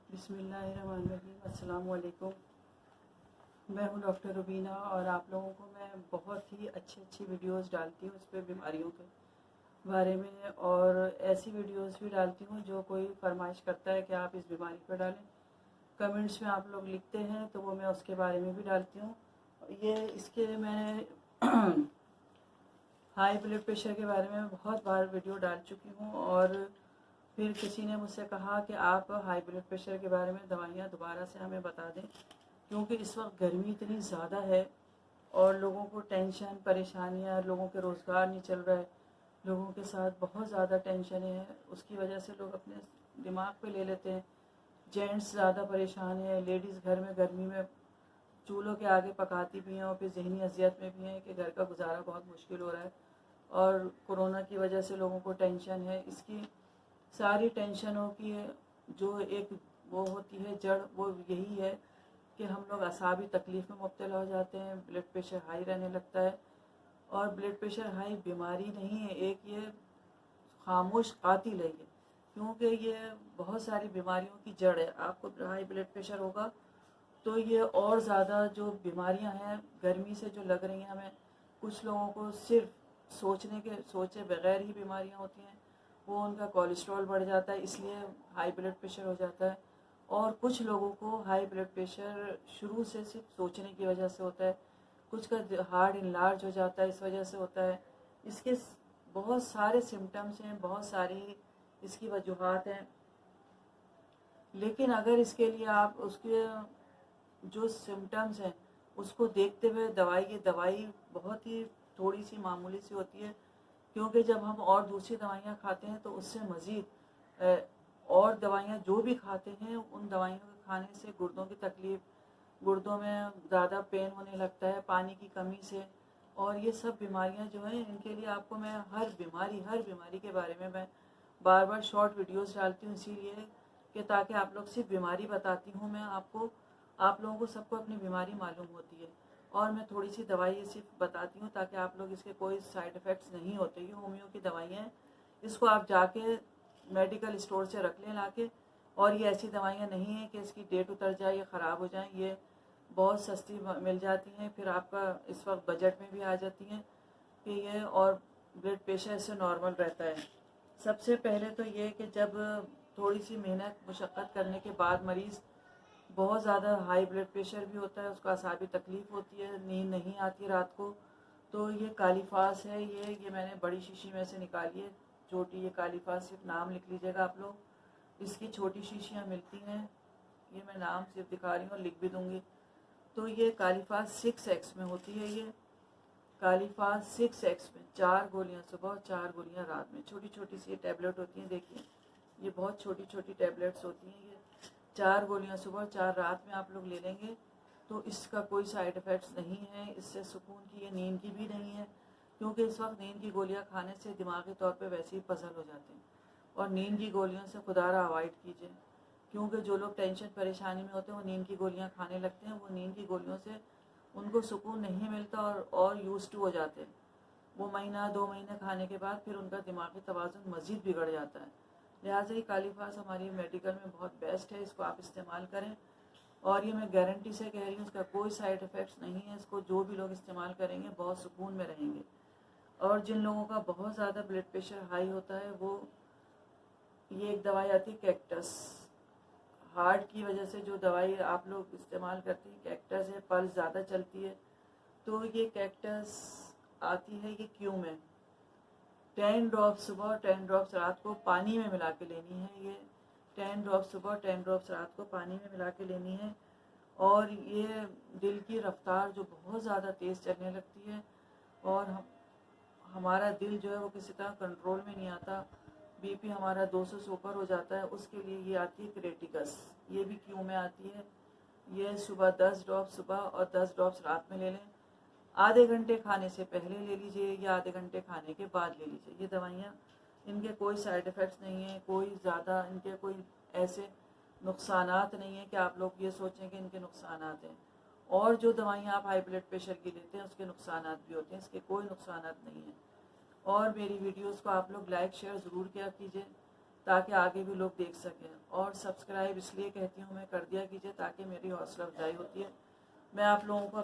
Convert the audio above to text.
बिस्मिल्लाहिर्रहमानिर्रहीम। अस्सलाम वालेकुम। मैं हूं डॉक्टर रुबीना और आप लोगों को मैं बहुत ही अच्छी वीडियोस डालती हूँ इस पर बीमारियों के बारे में, और ऐसी वीडियोस भी डालती हूँ जो कोई फरमाइश करता है कि आप इस बीमारी पर डालें। कमेंट्स में आप लोग लिखते हैं तो वो मैं उसके बारे में भी डालती हूँ। ये इसके मैंने हाई ब्लड प्रेशर के बारे में बहुत बार वीडियो डाल चुकी हूँ, और फिर किसी ने मुझसे कहा कि आप हाई ब्लड प्रेशर के बारे में दवाइयाँ दोबारा से हमें बता दें, क्योंकि इस वक्त गर्मी इतनी ज़्यादा है और लोगों को टेंशन परेशानियाँ, लोगों के रोज़गार नहीं चल रहा है, लोगों के साथ बहुत ज़्यादा टेंशन है। उसकी वजह से लोग अपने दिमाग पे ले लेते हैं। जेंट्स ज़्यादा परेशान है, लेडीज़ घर में गर्मी में चूल्हों के आगे पकाती भी हैं और फिर ज़हनी अजियत में भी हैं कि घर का गुजारा बहुत मुश्किल हो रहा है। और कोरोना की वजह से लोगों को टेंशन है। इसकी सारी टेंशनों की जो एक वो होती है जड़, वो यही है कि हम लोग असाबी तकलीफ़ में मुब्तला हो जाते हैं, ब्लड प्रेशर हाई रहने लगता है। और ब्लड प्रेशर हाई बीमारी नहीं है, एक ये खामोश कातिल है ये, क्योंकि ये बहुत सारी बीमारियों की जड़ है। आपको हाई ब्लड प्रेशर होगा तो ये और ज़्यादा जो बीमारियां हैं गर्मी से जो लग रही हैं हमें, कुछ लोगों को सिर्फ सोचे बगैर ही बीमारियां होती हैं, वो उनका कोलेस्ट्रॉल बढ़ जाता है इसलिए हाई ब्लड प्रेशर हो जाता है। और कुछ लोगों को हाई ब्लड प्रेशर शुरू से सिर्फ सोचने की वजह से होता है, कुछ का हार्ट इनलार्ज हो जाता है इस वजह से होता है। इसके बहुत सारे सिम्टम्स हैं, बहुत सारी इसकी वजूहात हैं। लेकिन अगर इसके लिए आप उसके जो सिम्टम्स हैं उसको देखते हुए दवाई बहुत ही थोड़ी सी मामूली सी होती है, क्योंकि जब हम और दूसरी दवाइयाँ खाते हैं तो उससे मज़ीद और दवाइयाँ जो भी खाते हैं उन दवाइयों के खाने से गुर्दों की तकलीफ़, गुर्दों में ज़्यादा पेन होने लगता है पानी की कमी से। और ये सब बीमारियां जो हैं इनके लिए आपको मैं हर बीमारी के बारे में मैं बार बार शॉर्ट वीडियोस डालती हूँ, इसीलिए कि ताकि आप लोग सिर्फ बीमारी बताती हूँ मैं आपको, आप लोगों को सबको अपनी बीमारी मालूम होती है। और मैं थोड़ी सी दवाई सिर्फ बताती हूँ ताकि आप लोग इसके कोई साइड इफ़ेक्ट्स नहीं होते। ये होम्यो की दवाइयाँ हैं, इसको आप जाके मेडिकल स्टोर से रख लें लाके। और ये ऐसी दवाइयाँ नहीं हैं कि इसकी डेट उतर जाए या ख़राब हो जाए, ये बहुत सस्ती मिल जाती हैं, फिर आपका इस वक्त बजट में भी आ जाती हैं कि ये, और ब्लड प्रेशर से नॉर्मल रहता है। सबसे पहले तो ये कि जब थोड़ी सी मेहनत मुशक्क़त करने के बाद मरीज़ बहुत ज़्यादा हाई ब्लड प्रेशर भी होता है, उसको असाबी तकलीफ़ होती है, नींद नहीं आती रात को, तो ये कालीफास है। ये मैंने बड़ी शीशी में से निकाली है, छोटी ये कालीफास, सिर्फ नाम लिख लीजिएगा आप लोग। इसकी छोटी शीशियाँ मिलती हैं, ये मैं नाम सिर्फ दिखा रही हूँ, लिख भी दूँगी। तो ये कालीफास 6x में होती है। ये कालीफास 6x में 4 गोलियाँ सुबह और 4 गोलियाँ रात में, छोटी छोटी सी ये टैबलेट होती हैं। देखिए ये बहुत छोटी छोटी टैबलेट्स होती हैं। ये 4 गोलियाँ सुबह 4 रात में आप लोग ले लेंगे तो इसका कोई साइड इफ़ेक्ट्स नहीं है। इससे सुकून की, ये नींद की भी नहीं है, क्योंकि इस वक्त नींद की गोलियाँ खाने से दिमागी तौर पे वैसे ही पजल हो जाते हैं। और नींद की गोलियों से खुदारा अवॉइड कीजिए, क्योंकि जो लोग टेंशन परेशानी में होते हैं वो नींद की गोलियाँ खाने लगते हैं, वो नींद की गोलियों से उनको सुकून नहीं मिलता और यूज़ टू हो जाते हैं। वो महीना 2 महीने खाने के बाद फिर उनका दिमागी तवाज़ुन मज़ीद बिगड़ जाता है। लिहाजा ये कालीफास हमारी मेडिकल में बहुत बेस्ट है, इसको आप इस्तेमाल करें। और ये मैं गारंटी से कह रही हूँ, इसका कोई साइड इफ़ेक्ट्स नहीं है। इसको जो भी लोग इस्तेमाल करेंगे बहुत सुकून में रहेंगे। और जिन लोगों का बहुत ज़्यादा ब्लड प्रेशर हाई होता है, वो ये एक दवाई आती है कैक्टस, हार्ट की वजह से जो दवाई आप लोग इस्तेमाल करते हैं कैक्टस है, पल्स ज़्यादा चलती है, तो ये कैक्टस आती है ये क्यों में 10 ड्रॉप्स सुबह 10 ड्रॉप्स रात को पानी में मिला के लेनी है। ये 10 ड्रॉप्स सुबह 10 ड्रॉप्स रात को पानी में मिला के लेनी है। और ये दिल की रफ्तार जो बहुत ज़्यादा तेज़ चलने लगती है, और हमारा दिल जो है वो किसी तरह कंट्रोल में नहीं आता, बीपी हमारा 200 से ऊपर हो जाता है, उसके लिए ये आती है क्रेटिकस। ये भी क्यों में आती है। ये सुबह 10 ड्रॉप्स सुबह और 10 ड्रॉप्स रात में ले लें। आधे घंटे खाने से पहले ले लीजिए या आधे घंटे खाने के बाद ले लीजिए। ये दवाइयाँ, इनके कोई साइड इफ़ेक्ट्स नहीं हैं, कोई ज़्यादा इनके कोई ऐसे नुकसानात नहीं है कि आप लोग ये सोचें कि इनके नुकसानात हैं। और जो दवाइयाँ आप हाई ब्लड प्रेशर की लेते हैं उसके नुकसानात भी होते हैं, इसके कोई नुकसानात नहीं हैं। और मेरी वीडियोस को आप लोग लाइक शेयर ज़रूर किया कीजिए, ताकि आगे भी लोग देख सकें। और सब्सक्राइब इसलिए कहती हूँ मैं कर दिया कीजिए ताकि मेरी हौसला अफजाई होती है। मैं आप लोगों को